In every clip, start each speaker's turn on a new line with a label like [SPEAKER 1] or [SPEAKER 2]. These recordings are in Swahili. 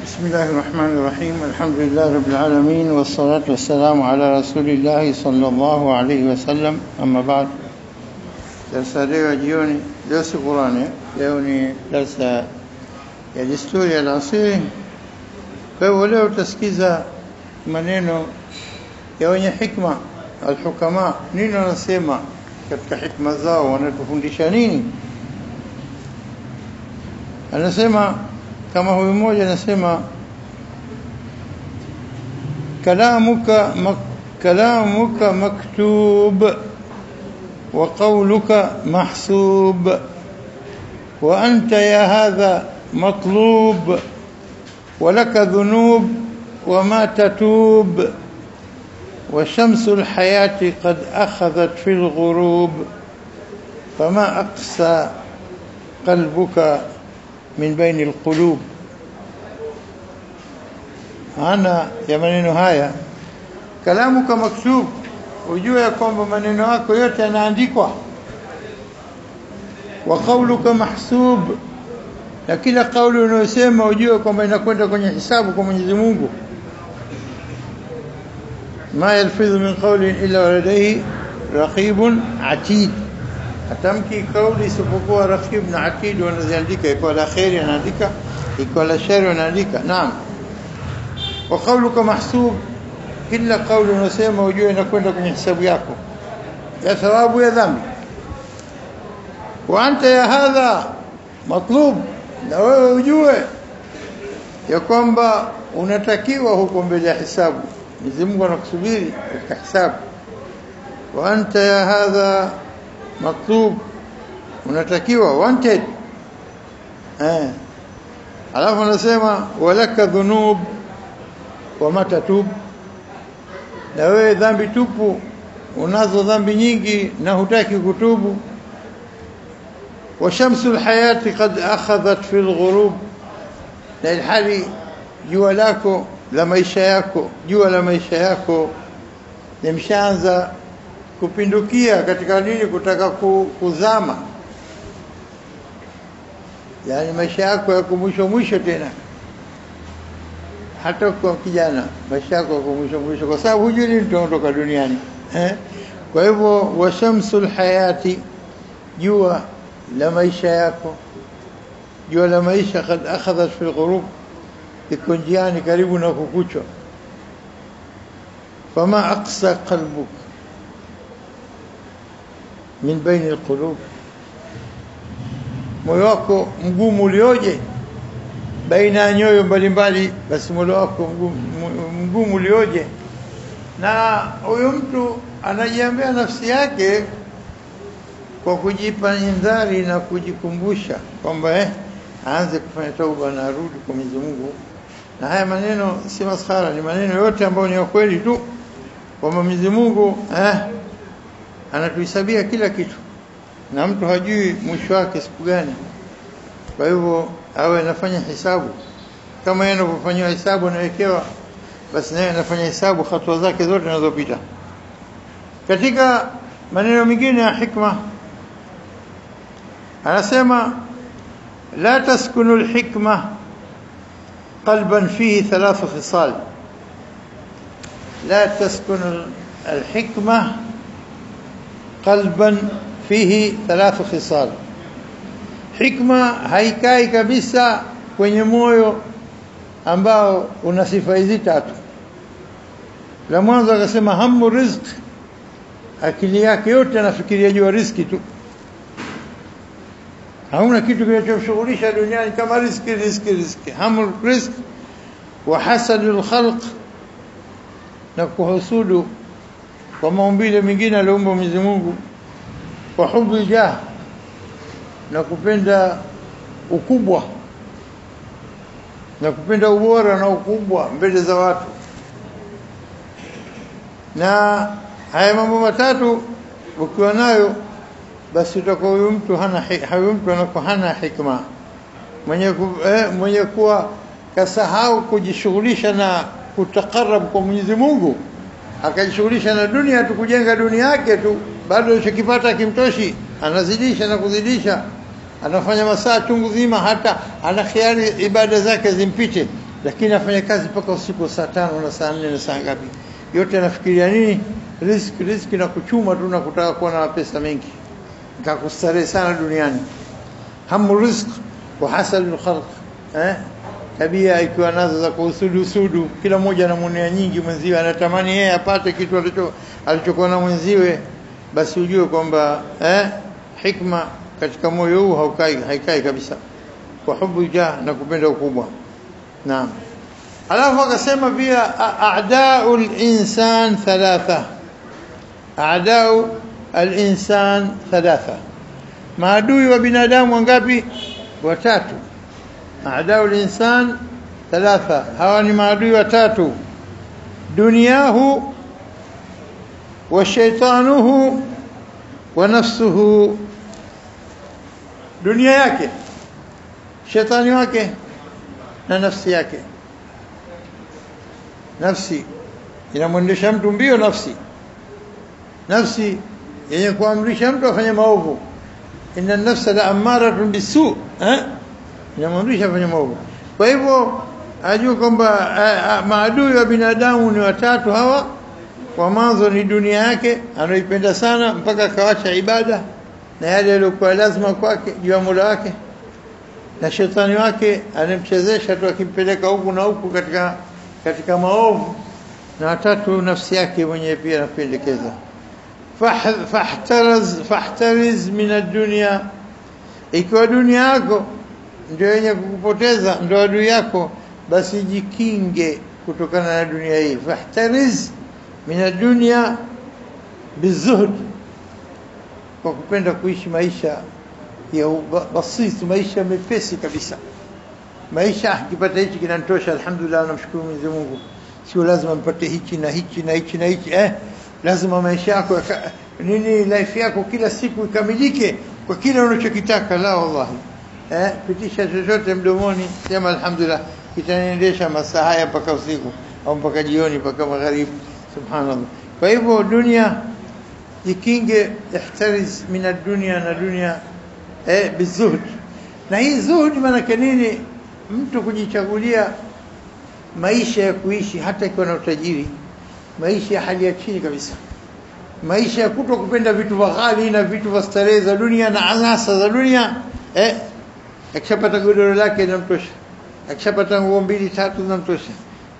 [SPEAKER 1] بسم الله الرحمن الرحيم. الحمد لله رب العالمين والصلاة والسلام على رسول الله صلى الله عليه وسلم. أما بعد، darsa leo jioni, leo si Qur'ani, leo ni darsa ya desturi ya alasiri. Kwa hiyo leo utasikiza maneno ya wenye hikma, al-hukama, nini wanasema katika hikma zao, wanatufundisha nini. Anasema kama huyu mmoja anasema kalamuka maktub wa qawluka mahsub wa anta ya hadha matlub wa laka dhunub wa ma tatub wa shamsu alhayati qad akhadhat fi alghurub fama aqsa qalbuka min baini alqulub. Ana ya maneno haya, kalamuka maktub, ujue ya kwamba maneno yako yote yanaandikwa. Wa qawluka mahsub, na kila kauli unayosema ujue kwamba inakwenda kwenye hisabu kwa Mwenyezi Mungu. Ma yalfidhu min qawlin illa ladayhi raqibun atid, atamki kauli isipokuwa raqib na atid wanaziandika, iko la khairi anaandika, iko la shari anaandika. Naam. Wa qawluka mahsub, kila kauli unasema ujue inakwenda kwenye hisabu yako ya thawabu ya dhambi. Wa anta ya hadha matlub, na wewe ujue ya kwamba unatakiwa huko mbele ya hisabu. Mwenyezi Mungu anakusubiri katika hisabu. Wa anta ya hadha matlub, unatakiwa, wanted. Alafu anasema walaka dhunub wa matatub, na wewe dhambi tupu, unazo dhambi nyingi na hutaki kutubu. Wa shamsul hayati qad akhadhat fi alghurub, na ilhali jua lako la maisha yako, jua la maisha yako limeshaanza kupindukia katika nini, kutaka kuzama. Yani maisha yako yako mwisho tena, hata kwa kijana maisha yako yako mwisho, kwa sababu hujui lini utaondoka duniani. Kwa hivyo wa shamsul hayati, jua la maisha yako, jua la maisha kad akhadhat fi alghurub, iko njiani karibu na kukuchwa. Fama aqsa qalbuk min baini alqulub, moyo wako mgumu ulioje baina ya nyoyo mbalimbali, basi moyo wako mgumu ulioje. Na huyo mtu anajiambia nafsi yake kwa kujipa indhari na kujikumbusha kwamba aanze kufanya tauba na arudi kwa Mwenyezi Mungu. Na haya maneno si maskhara, ni maneno yote ambayo ni ya kweli tu, kwamba Mwenyezi Mungu anatuhisabia kila kitu, na mtu hajui mwisho wake siku gani. Kwa hivyo awe anafanya hisabu kama yeye anafanya hisabu anawekewa, basi naye anafanya hisabu hatua zake zote zinazopita. Katika maneno mengine ya hikma anasema la taskunu alhikma qalban fihi thalath khisal. La taskunu alhikma qalban fihi thalath khisal, hikma haikai kabisa kwenye moyo ambao una sifa hizi tatu. La mwanzo akasema hamu rizq, akili yake yote anafikiria juu riziki tu, hauna kitu kinachomshughulisha duniani kama riziki. Hamu rizq wa hasadul khalq, na kuhusudu kwa maumbile mengine aliyoumba Mwenyezi Mungu. Wa hubu jah, na kupenda ukubwa na kupenda ubora na ukubwa mbele za watu. Na haya mambo matatu ukiwa nayo, basi utakuwa huyu mtu anakuwa hana hikma, mwenye kuwa kasahau kujishughulisha na kutakarab kwa Mwenyezi Mungu, akajishughulisha na dunia tu, kujenga dunia yake tu, bado alichokipata kimtoshi, anazidisha na kuzidisha, anafanya masaa chungu zima, hata ana khiari ibada zake zimpite, lakini afanya kazi mpaka usiku saa 5 na saa 4 na saa ngapi, yote anafikiria nini? Riziki na kuchuma tu na kutaka kuwa na pesa mengi, nikakustarehe sana duniani. Hamu rizq wa hasadul khalq, tabia ikiwa nazo za kusudu, kila mmoja anamuonea nyingi mwenziwe, anatamani yeye apate kitu alichokuwa na mwenziwe, basi ujue kwamba hikma katika moyo huu haikai kabisa, kwa hubu jah na kupenda ukubwa. Naam. Alafu akasema pia a'da'ul insan thalatha, a'da'u al-insan thalatha, maadui wa binadamu wangapi? Watatu. أعداء الإنسان ثلاثة، هواني maadui watatu: دنياه وشيطانه ونفسه. dunia yake, shetani wake na nafsi yake. Nafsi inamwendesha mtu mbio, nafsi yenye kuamrisha mtu afanye maovu. inna an-nafsa la'ammaratun bis-su', inamwamrisha afanye maovu. Kwa hivyo ajue kwamba maadui wa binadamu ni watatu hawa. Kwa mwanzo ni dunia yake anaipenda sana mpaka akawacha ibada na yale yaliokuwa lazima kwake juu ya Mola wake, na shetani wake anemchezesha tu akimpeleka huku na huku katika maovu, na watatu nafsi yake mwenyewe pia anapendekeza. Fahtariz min ad-dunya, ikiwa dunia yako ndio yenye kukupoteza, ndio adui yako, basi jikinge kutokana na dunia hii. Fahtariz min ad-dunya bizuhd, kwa kupenda kuishi maisha ya basit, maisha mepesi kabisa. Maisha kipata hichi kinanitosha, alhamdulillah, namshukuru Mwenyezi Mungu, sio lazima mpate hichi na hichi na hichi na hichi. Lazima maisha yako life yako kila siku ikamilike kwa kile unachokitaka. La wallahi, pitisha chochote mdomoni, sema alhamdulillah, kitaniendesha masaa haya mpaka usiku au mpaka jioni mpaka magharibi. Subhanallah. Kwa hivyo dunia jikinge, ihtariz min ad-dunya, na dunia bizuhd. Na hii zuhud maana nini? Mtu kujichagulia maisha ya kuishi hata ikiwa na utajiri, maisha ya hali ya chini kabisa, maisha ya kutokupenda vitu vya ghali na vitu vya starehe za dunia na anasa za dunia. Akishapata godoro lake linamtosha, akishapata nguo 2-3 zinamtosha,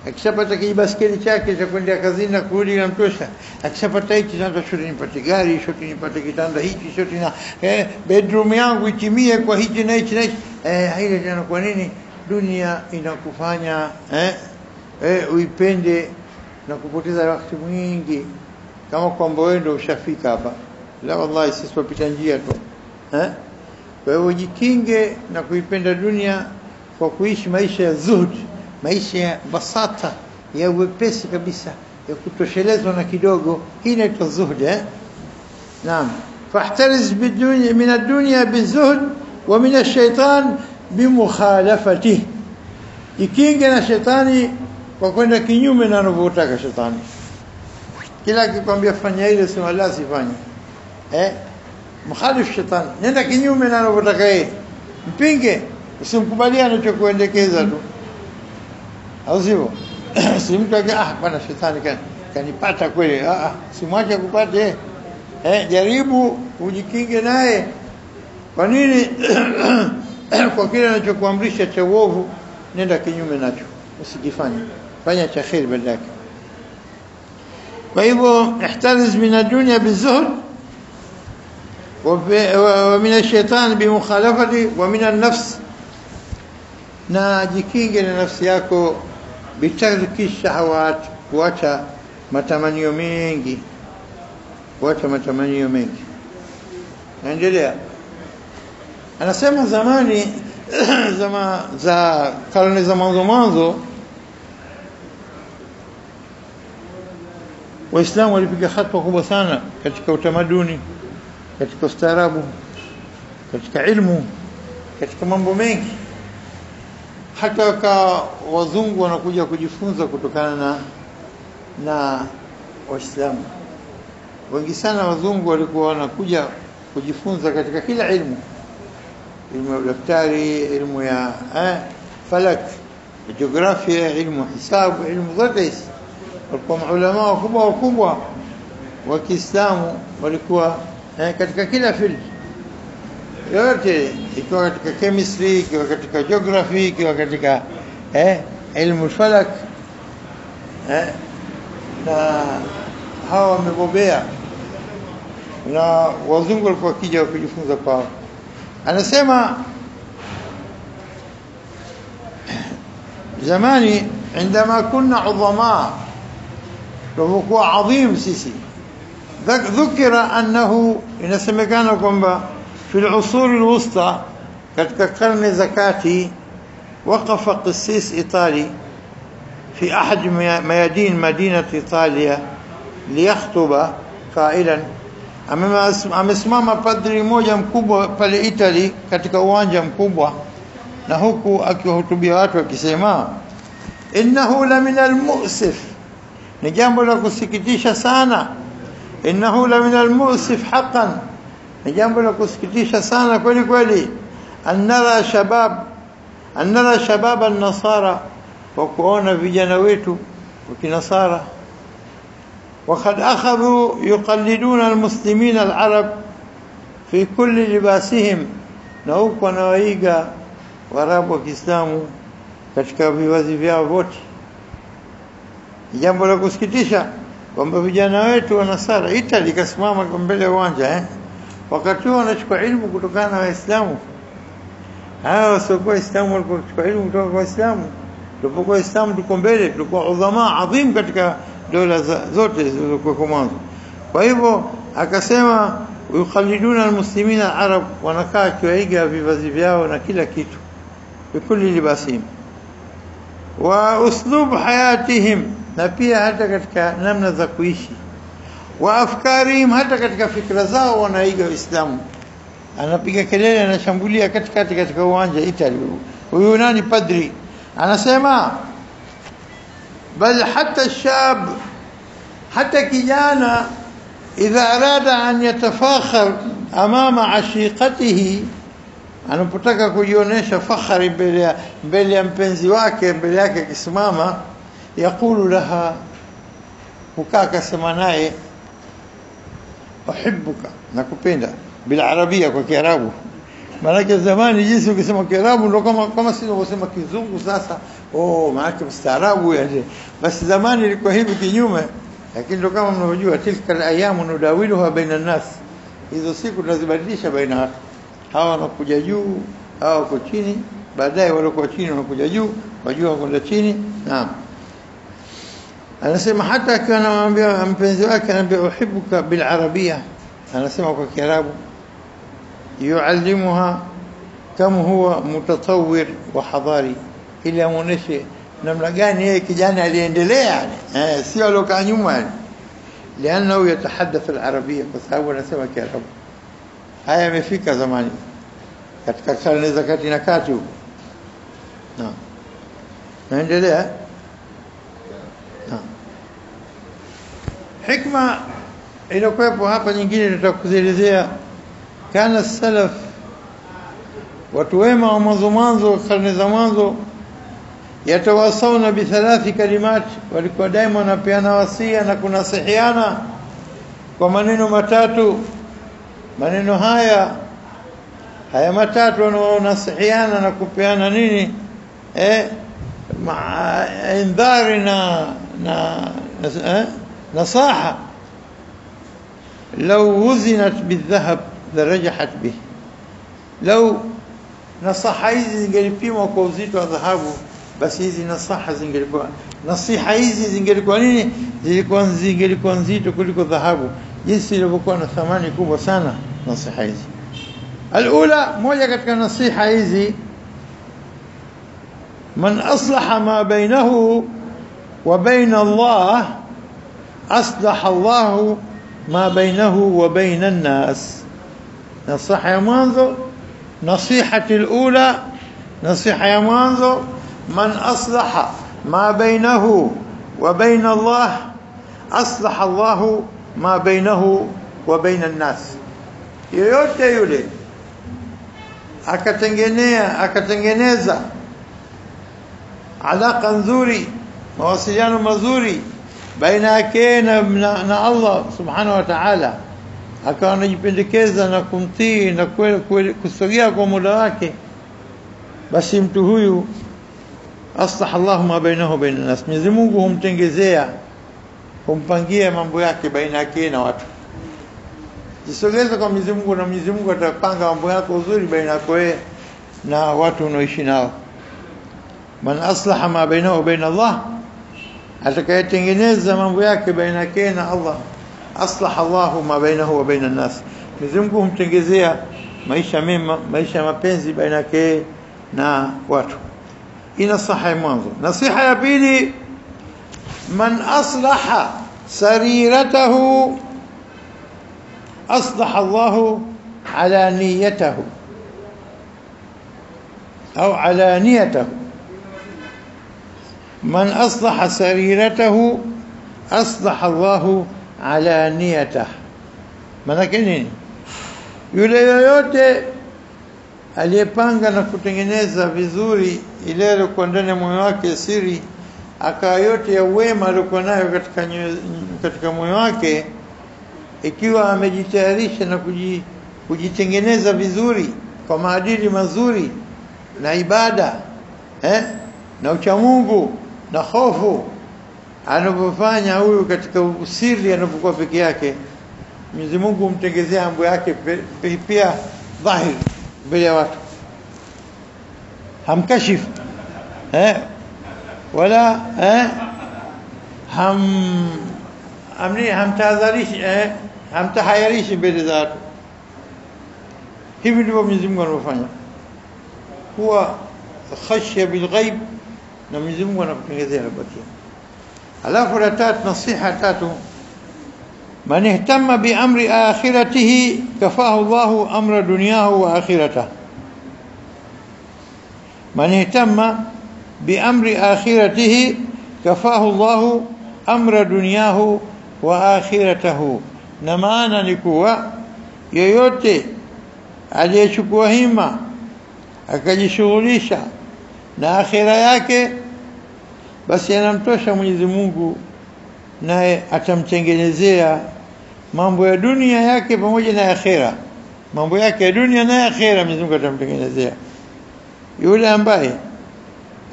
[SPEAKER 1] akishapata kibaskeli chake cha kwenda kazini na kurudi linamtosha, akishapata hichi sasa shoti nipate gari, shoti nipate kitanda hichi, shoti na bedroom yangu itimie kwa hichi na hichi na hichi. Ile tena kwa nini dunia inakufanya uipende na kupoteza wakati mwingi kama kwamba wewe ndio ushafika hapa? La wallahi, sisi tupita njia tu. Kwa hiyo jikinge na kuipenda dunia kwa kuishi maisha ya zuhud, maisha ya basata, ya wepesi kabisa, ya kutoshelezwa na kidogo. Hii inaitwa zuhud. Naam. Fahtariz bidunya min ad-dunya bizuhd wa min ash-shaytan bimukhalafatihi, jikinge na shetani kwa kwenda kinyume na anavyotaka shetani. Kila akikwambia fanya ile, sema la, sifanye. Mkhalif shetani, nenda kinyume na anavyotaka yeye, mpinge, usimkubalia anachokuendekeza tu, au sivyo? Si mtu bwana shetani kanipata kweli, simwache kupate. Jaribu ujikinge naye. Kwa nini? Kwa kile anachokuamrisha cha uovu, nenda kinyume nacho, usikifanye, fanya cha khair badala yake. Kwa hivyo ihtariz min ad-dunya bizuhd wa min ash-shaytan bimukhalafati wa min an-nafs, na jikinge na nafsi yako bitarki shahawat, kuacha matamanio mengi, Naendelea. Anasema zamani za karne za mwanzo Waislamu walipiga hatua kubwa sana katika utamaduni, katika ustaarabu, katika ilmu, katika mambo mengi. Hata wazungu wanakuja kujifunza kutokana na Waislamu. Wengi sana wazungu walikuwa wanakuja kujifunza katika kila ilmu ya daktari, ilmu ya falak, jiografia, ilmu hisabu, ilmu zote hizi. Walikuwa maulama wakubwa wa Kiislamu, walikuwa katika kila field yote, ikiwa katika chemistry, ikiwa katika geography, ikiwa katika ilmu falak, na hawa wamebobea, na wazungu walikuwa kija kujifunza kwao. Anasema zamani عندما كنا عظماء وهو عظيم سيسي ذكر أنه inasemekana kwamba في العصور الوسطى katika karne za kati وقف قسيس إيطالي في أحد ميادين مدينة إيطاليا ليخطب قائلا amesimama padri mmoja mkubwa pale Italy katika uwanja mkubwa, na huku akiwahutubia watu akisema innahu la min almu'sif, ni jambo la kusikitisha sana. Innahu la min almu'sif haqqan, ni jambo la kusikitisha sana kweli kweli. Annara shabab an-nasara, wa kuona vijana wetu wa kinasara وقد أخذوا يقلدون المسلمين العرب في كل لباسهم, na huko wanawaiga Waarabu wa Kiislamu katika vivazi vyao wote. Jambo la kusikitisha kwamba vijana wetu wa Nasara Italy kasimama mbele ya uwanja wakati wao wanachukua ilmu kutokana na Waislamu. Hao wasiokuwa Waislamu walikuwa kuchukua ilmu kutoka kwa Waislamu. Tulipokuwa Waislamu tuko mbele, tulikuwa udhama adhim katika dola zote zilizokuwa kwa mwanzo. Kwa hivyo akasema yukhaliduna almuslimina arab, wanakaa kiwaiga vivazi vyao na kila kitu, bikuli libasim wa uslub hayatihim, na pia hata katika namna za kuishi, wa afkarihim, hata katika fikra zao wanaiga Uislamu. Anapiga kelele, anashambulia katika uwanja Italy. Huyu nani padri anasema بل حتى الشاب حتى kijana إذا أراد أن يتفاخر أمام عشيقته, anapotaka kujionyesha fakhari mbele ya mpenzi wake, mbele yake kisimama, yakulu laha, hukaka sema naye uhibbuka, nakupenda, bil arabia, kwa Kiarabu. Maana zamani jinsi ukisema Kiarabu ndio kama sisi tunasema Kizungu sasa, maana mstaarabu yani. Basi zamani ilikuwa hivi kinyume, lakini ndio kama mnavyojua, tilka alayamu nudawiluha baina nas, hizo siku tunazibadilisha baina watu. Hawa wanakuja juu, hawa wako chini, baadaye wale wako chini wanakuja juu, wajua kwenda chini. Naam, anasema hata akiwa anamwambia mpenzi wake, anambia uhibbuka bil arabia, anasema kwa Kiarabu, yuallimuha kama huwa mutatawwir wa hadari, ili amuoneshe namna gani yeye kijana aliendelea, sio alokaa nyuma, lianao yatahaddath al-arabia, kwa sababu anasema Kiarabu. Haya yamefika zamani katika karne za kati na kati huko. Naam, naendelea. Naam, hikma iliyokuwepo hapa nyingine tutakuelezea. Kana salaf, watu wema wa mwanzo karne za mwanzo, yatawasawna bi thalathi kalimat, walikuwa daima wanapeana wasia na kunasihiana kwa maneno matatu. Maneno haya matatu wanasihiana na kupeana nini, indhari na nasaha. لو وزنت بالذهب لرجحت به, لو nasaha hizi zingelipimwa kwa uzito wa dhahabu, basi hizi nasaha zingelikuwa, nasiha hizi zingelikuwa nini, zingelikuwa nzito kuliko dhahabu, jinsi ilivyokuwa na thamani kubwa sana nasiha hizi. Alula, moja katika nasiha hizi, man aslaha ma bainahu wa bain Allah aslaha Allah ma bainahu wa bain an-nas. Nasiha ya mwanzo, nasihati alula, nasiha ya mwanzo, man aslaha ma bainahu wa bain Allah aslaha Allah ma bainahu wa bain an-nas. Yoyote yule akatengeneza alaka nzuri, mawasiliano mazuri baina yake na Allah subhanahu wa ta'ala, akawa anajipendekeza na kumtii na kusogea kwa muda wake, basi mtu huyu aslah Allahu ma bainahu baina nas, Mwenyezi Mungu humtengezea, humpangia mambo yake baina yake na watu. Jisogeze kwa Mwenyezi Mungu na Mwenyezi Mungu atapanga mambo yako uzuri baina yako wewe na watu unaoishi nao. Man aslaha ma bainahu baina Allah, atakayetengeneza mambo yake baina yake na Allah, aslaha Allahu ma bainahu wa baina nas, Mwenyezi Mungu humtengezea maisha mema, maisha mapenzi baina yake na watu. Ina sahihi mwanzo. Nasiha ya pili, man aslaha sariratahu aslaha Allahu alaniyatahu au alaniyatahu. Man aslaha sariratahu aslaha Allahu alaniyatahu. Maana nini? Yule yoyote aliyepanga na kutengeneza vizuri ile aliyokuwa ndani ya moyo wake siri, akawa yote ya wema aliyokuwa nayo katika moyo wake, ikiwa amejitayarisha na kujitengeneza vizuri kwa maadili mazuri na ibada na uchamungu na hofu, anapofanya huyu katika usiri, anapokuwa peke yake, Mwenyezi Mungu humtengezea mambo yake pia dhahiri mbele ya watu, hamkashifu wala hamtahadharishi hamtahayarishi mbele za watu. Hivi ndivyo Mwenyezi Mungu anafanya, huwa khashya bilghaib, na Mwenyezi Mungu anakutengezea bakia. Alafu la tatu, nasiha tatu, man ihtamma bi amri akhiratihi kafahu Allahu amra dunyahu wa akhiratahu. Man ihtamma bi amri akhiratihi kafahu Allahu amra dunyahu wa akhiratahu. Na maana ni kuwa yoyote aliyechukua hima akajishughulisha na akhira yake, basi anamtosha Mwenyezi Mungu, naye atamtengenezea mambo ya dunia yake pamoja na akhira. Mambo yake ya dunia na akhira Mwenyezi Mungu atamtengenezea. Yule ambaye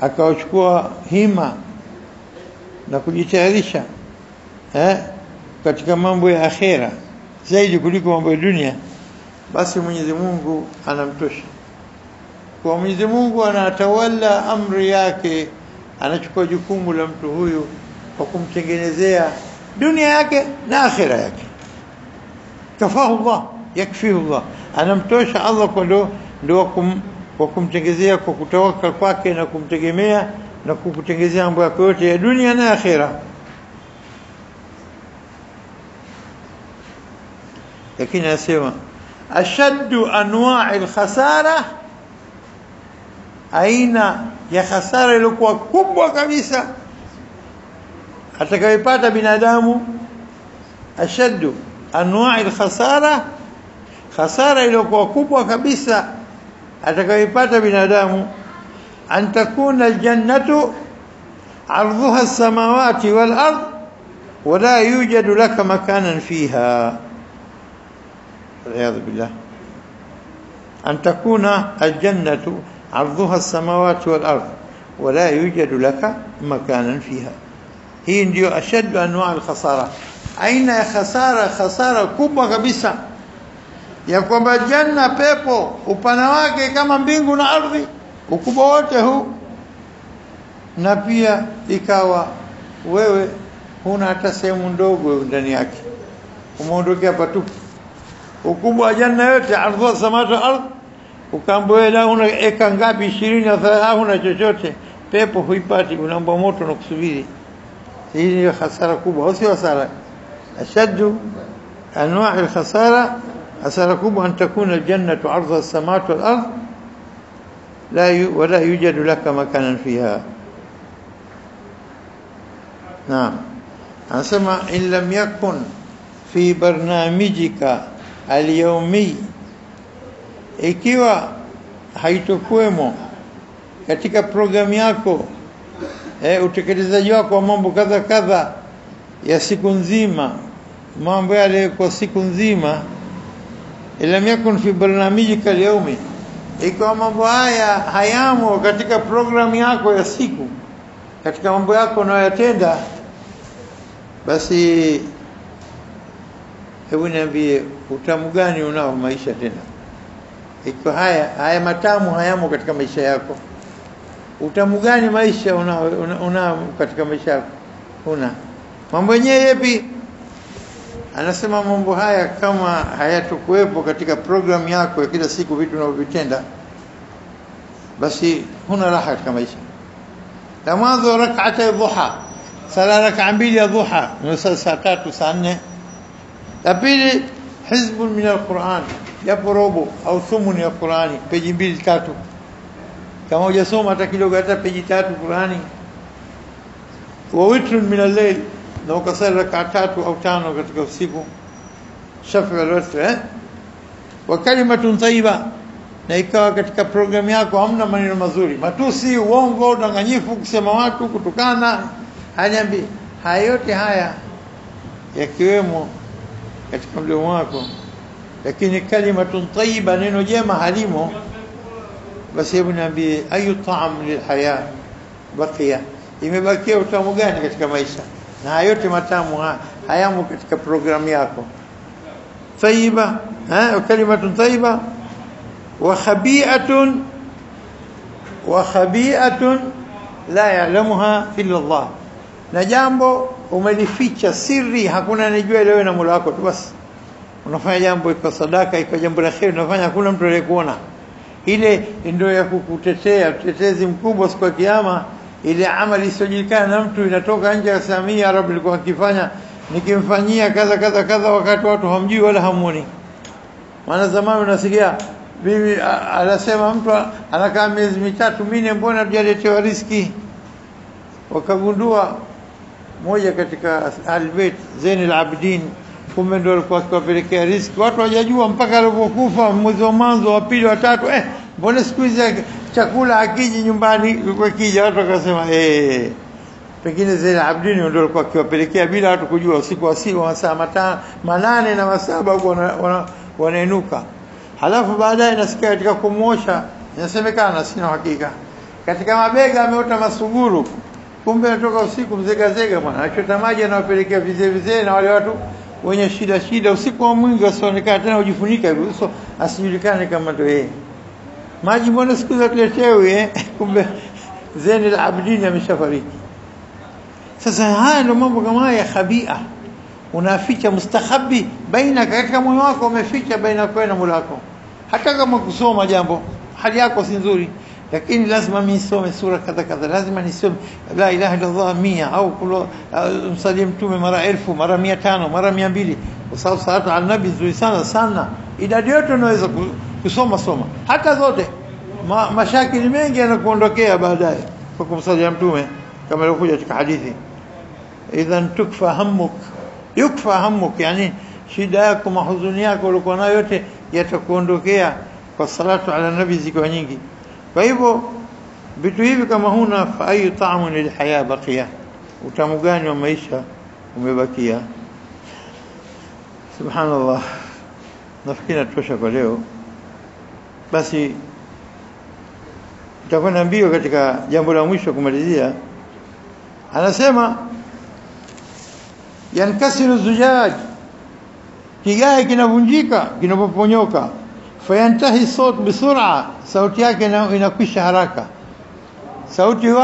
[SPEAKER 1] akachukua hima na kujitayarisha katika mambo ya akhira zaidi kuliko mambo ya dunia, basi Mwenyezi Mungu anamtosha. Kwa Mwenyezi Mungu anatawala amri yake, anachukua jukumu la mtu huyu kwa kumtengenezea dunia yake na akhira yake. Kafahu Allah, yakfihu Allah, anamtosha Allah kwa kumtengenezea, kwa kutawakkal kwake na kumtegemea na kukutengenezea mambo yake yote ya dunia na akhira. Lakini anasema ashaddu anwa'i al-khasara, aina ya khasara iliyokuwa kubwa kabisa atakayopata binadamu, ashaddu anwa'i al-khasara, khasara iliyokuwa kubwa kabisa atakayopata binadamu, an takuna al-jannatu 'arduha as-samawati wal-ard wa la yujadu laka makanan fiha. والعياذ بالله. أن تكون الجنة عرضها السماوات والأرض ولا يوجد لك مكانا فيها. هي ndio أشد أنواع الخسارة. أين خسارة kubwa kabisa ya kwamba janna, pepo, upana wake kama mbingu na ardhi, ukubwa wote huu, na pia ikawa wewe huna hata sehemu ndogo ndani yake, umeondokea patupu. Ukubwa wa janna yote, ardhi samawati wal ardh, ukaambiwa la una eka ngapi 20 au 30, huna chochote, pepo huipati, unaomba moto na kusubiri. Hii ni hasara kubwa, sio hasara. Ashaddu anwa'i al-khasara, hasara kubwa, an takuna al-jannatu 'ardha as-samawati wal ardh wa la yujadu laka makanan fiha. Naam, anasema in lam yakun fi barnamijika al-yawmi, ikiwa haitokuwemo katika programu yako utekelezaji wako wa mambo kadha kadha ya siku nzima, mambo yale kwa siku nzima, lam yakun fi barnamijika al-yawmi, ikiwa mambo haya hayamo katika program yako ya siku, katika mambo yako unayoyatenda, basi hebu niambie utamu gani unao maisha tena? Ikiwa haya matamu hayamo katika maisha yako, utamu gani maisha unao katika maisha yako? Una mambo yenyewe yapi? Anasema mambo haya kama hayatokuwepo katika program yako ya kila siku, vitu unavyotenda, basi huna raha katika maisha. La mwanzo rak'ata dhuha, sala rak'a mbili ya dhuha, nusu saa 3 saa 4. La pili hizbun min al-Qur'an, japo robo au thumuni ya Qur'ani, peji 2-3. Kama hujasoma hata kidogo, hata peji 3 Qur'ani. Wa witrun min al-layl, na ukasali rak'a 3 au 5 katika usiku, shafi wal-witr. Wa kalimatun tayyiba, na ikawa katika program yako hamna maneno mazuri, matusi, uongo, udanganyifu, kusema watu, kutukana. Haniambi haya yote haya yakiwemo katika mdomo wako, lakini kalimatun tayyiba, neno jema halimo, basi hebu niambie ayu ta'am lilhaya baqiya, imebakia utamu gani katika maisha? Na haya yote matamu hayamo katika program yako. Tayyiba, kalimatun tayyiba wa khabi'atun la ya'lamuha illa Allah, na jambo umelificha siri, hakuna anejua ile wewe na Mola wako tu. Basi unafanya jambo iko sadaka, iko jambo la kheri unafanya, hakuna mtu aliyekuona. Ile ndio ya kukutetea, utetezi mkubwa siku ya kiyama. Ile amali isiyojulikana na mtu inatoka nje ya samia, Rabbi alikuwa akifanya, nikimfanyia kaza kaza kaza, wakati watu hamjui wala hamuoni. Maana zamani unasikia bibi anasema mtu anakaa miezi 3-4, mbona hajaletewa riziki? Wakagundua moja katika Al-Bait Zain al-Abidin, kumbe ndio alikuwa akiwapelekea riziki watu hawajajua mpaka alipokufa mwezi wa mwanzo wa pili wa tatu. Mbona siku hizi chakula hakiji nyumbani? Ilikuwa kija watu wakasema pengine Zain al-Abidin ndio alikuwa akiwapelekea bila watu kujua. Usiku wa saa 8 na 7 wanainuka. Halafu baadaye nasikia katika kumosha, inasemekana, sina hakika, katika mabega ameota masuguru, kumbe anatoka usiku mzega bwana, achota maji anawapelekea vizee na wale watu wenye shida usiku wa mwingi, wasionekana tena, ujifunika hivi uso asijulikane kama ndio yeye. Maji mbona siku za tuletewe? Kumbe Zain al-Abidin ameshafariki. Sasa haya ndio mambo kama haya khabia, unaficha mustakhabi baina, katika moyo wako umeficha baina yako na Mola wako. Hata kama kusoma jambo hali yako si nzuri, lakini lazima nisome sura kadha kadha, lazima nisome la ilaha illa Allah 100 au msalie mtume mara 1000 mara 500 mara 200, kwa sababu salatu ala nabii nzuri sana. Idadi yote unaweza kusoma hata zote, mashakili mengi yanakuondokea baadaye kwa kumsalia mtume, kama ilivyokuja katika hadithi, idhan yukfa hammuk, yani shida yako, mahuzuni yako ulikuwa nayo yote yatakuondokea kwa salatu ala nabii ziko nyingi. Kwa hivyo vitu hivi kama huna, fa ayu ta'amun lilhaya baqiya, utamu gani wa maisha umebakia? Subhanallah. Nafikiri natosha kwa leo. Basi tutakwenda mbio katika jambo la mwisho kumalizia. Anasema yankasiru zujaj, kigae kinavunjika, kinapoponyoka. Fayantahi saut bisur'a, sauti yake inakwisha haraka. Sauti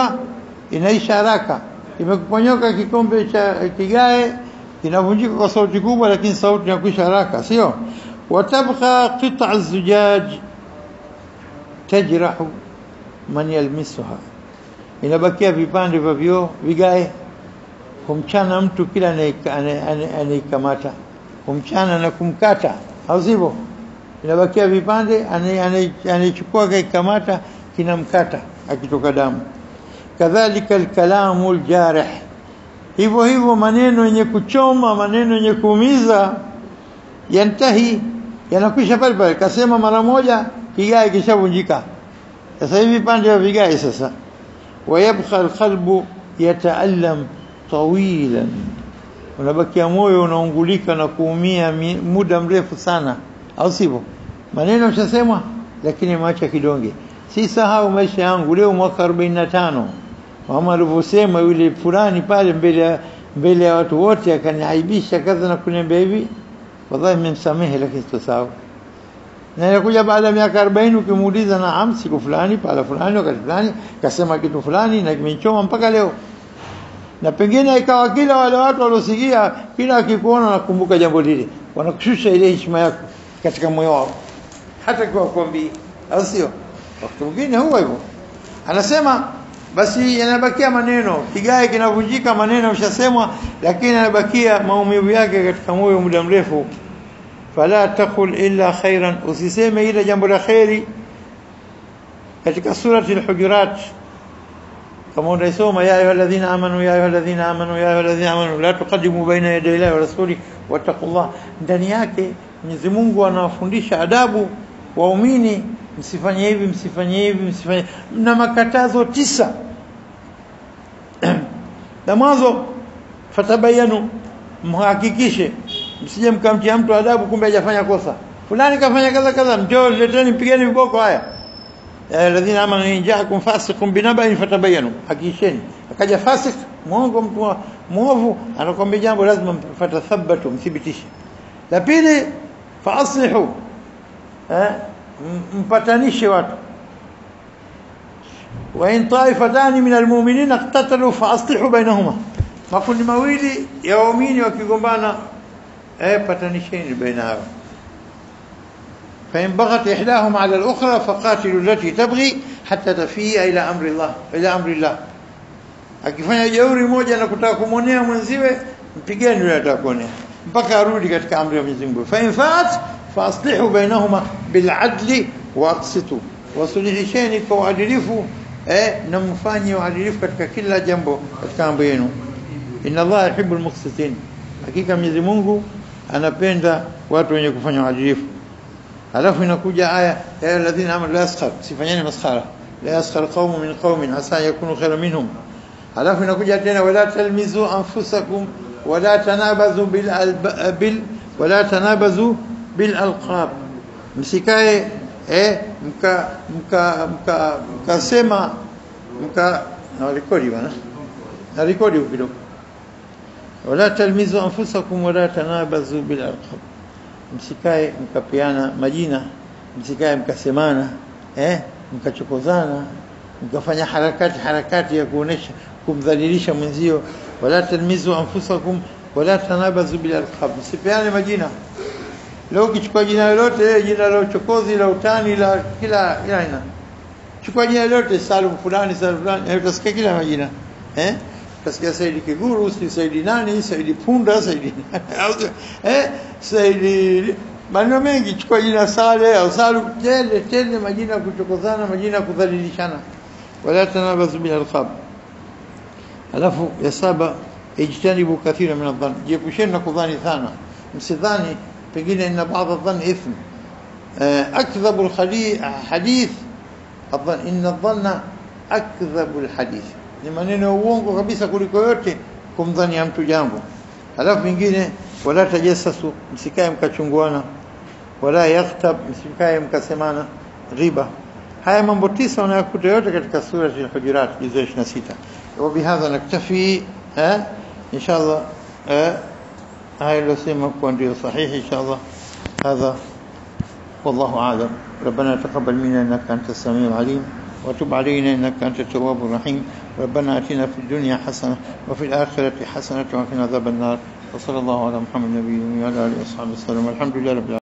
[SPEAKER 1] inaisha haraka. Imekuponyoka kikombe cha kigae, kinavunjika kwa sauti kubwa, lakini sauti inakwisha haraka, sio? Watabqa qit'a az-zujaj tajrahu man yalmisuha, inabakia vipande vya vioo vigae, kumchana mtu kila anaikamata, kumchana na kumkata, au sivyo? Inabakia vipande, anaichukua kaikamata, kinamkata akitoka damu. Kadhalika al-kalamu al-jarih, hivyo maneno yenye kuchoma, maneno yenye kuumiza, yantahi, yanakwisha pale. Kasema mara moja, kigae kishavunjika. Sasa hivi vipande vya vigae sasa. Wayabqa al-qalbu yata'allam tawilan, unabakia moyo unaungulika na kuumia muda mrefu sana, au sivyo? Maneno yashasemwa lakini maacha kidonge. Si sahau maisha yangu leo mwaka 45, mama alivyosema yule fulani pale mbele ya watu wote akaniaibisha kadha na kuniambia hivi, wallahi nimemsamehe lakini sitosahau. Na inakuja baada ya miaka 40 ukimuuliza, naam, siku fulani pala fulani wakati fulani kasema kitu fulani na kimechoma mpaka leo. Na pengine ikawa kila wale watu waliosikia kila akikuona nakumbuka jambo lile, wanakushusha ile heshima yako katika moyo wao, hata kwa kwambi, au sio? Wakati mwingine huwa hivyo. Anasema basi yanabakia maneno, kigae kinavunjika, maneno yashasemwa, lakini yanabakia maumivu yake katika moyo muda mrefu. Fala taqul illa khairan, usiseme ila jambo la khairi. Katika surati al-Hujurat kama unasoma, ya ayyuhalladhina amanu ya ayyuhalladhina amanu ya ayyuhalladhina amanu la tuqaddimu baina yaday Allahi wa rasuli wattaqullah, ndani yake Mwenyezi Mungu anawafundisha adabu waumini, msifanye hivi, msifanye hivi, msifanye, na makatazo 9. Na mwanzo fatabayanu, mhakikishe, msije mkamtia mtu adabu kumbe hajafanya kosa. Fulani kafanya kaza kaza, njoo leteni pigeni viboko haya. Alladhina amanu in ja'akum fasiqun binaba'in fatabayanu, hakikisheni. Akaja fasik, muongo, mtu muovu anakuambia jambo, lazima fatathabatu, mthibitishe. La pili, fa aslihu, mpatanishe watu. Wa in ta'ifatani min almu'minina iqtatalu fa aslihu bainahuma, makundi mawili ya waumini wakigombana, patanisheni baina yao. Fa in baghat ihdahuma 'ala al-ukhra faqatilu allati tabghi hatta tafi'a ila amri Allah, ila amri Allah. Akifanya jeuri moja na kutaka kumonea mwenziwe, mpigeni yule atakonea mpaka arudi katika amri ya Mwenyezi Mungu. Fa in fa'at fa aslihu bainahuma bil 'adli wa aqsitu, wasulihisheni kwa uadilifu, na mfanye uadilifu katika kila jambo katika mambo yenu. Inna Allah yuhibbul muqsitin, hakika Mwenyezi Mungu anapenda watu wenye kufanya uadilifu. Alafu inakuja aya, ya alladhina amanu la yaskhar, sifanyeni maskhara, la yaskhar qaumun min qaumin asa yakunu khayran minhum. Alafu inakuja tena, wala talmizu anfusakum wala tanabazu wala tanabazu bil alqab, msikae mkasema na rekodi bana, na rekodi kidogo. Wala talmizu anfusakum wala tanabazu bil alqab, msikae mkapeana majina, msikae mkasemana, mkachokozana, mkafanya harakati ya kuonesha kumdhalilisha mwenzio. Wala talmizu anfusakum wala tanabazu bil alqab, msipeane majina. Leo kichukua jina lolote, jina la uchokozi, la utani, la kila aina, chukua jina lolote, Salum fulani, utasikia kila majina, utasikia Saidi Kiguru, Saidi nani, Saidi Punda, Saidi Saidi, maneno mengi. Chukua jina Sale au Salu, tele majina kuchokozana, majina kudhalilishana. Wala tanabazu bil alqab. Alafu ya 7, ijtanibu kathira min adh-dhann, jiepusheni na kudhani sana, msidhani pengine inna ba'd adh-dhann ithm, akdhabu al-hadith adh-dhann, inna adh-dhanna akdhabu al-hadith, ni maneno ya uongo kabisa kuliko yote kumdhani ya mtu jambo. Alafu nyingine, wala tajassasu, msikae mkachunguana, wala yaghtab, msikae mkasemana riba. Haya mambo 9 unayakuta yote katika sura al-Hujurat juzuu 26. وبهذا نكتفي إن شاء الله. هاي لو سيما كوندي صحيح إن شاء الله. هذا والله أعلم. ربنا تقبل منا إنك أنت السميع العليم وتب علينا إنك أنت التواب الرحيم. ربنا آتنا في الدنيا حسنة وفي الآخرة حسنة وقنا عذاب النار. وصلى الله على محمد النبي وعلى آله وصحبه وسلم. الحمد لله رب العالمين.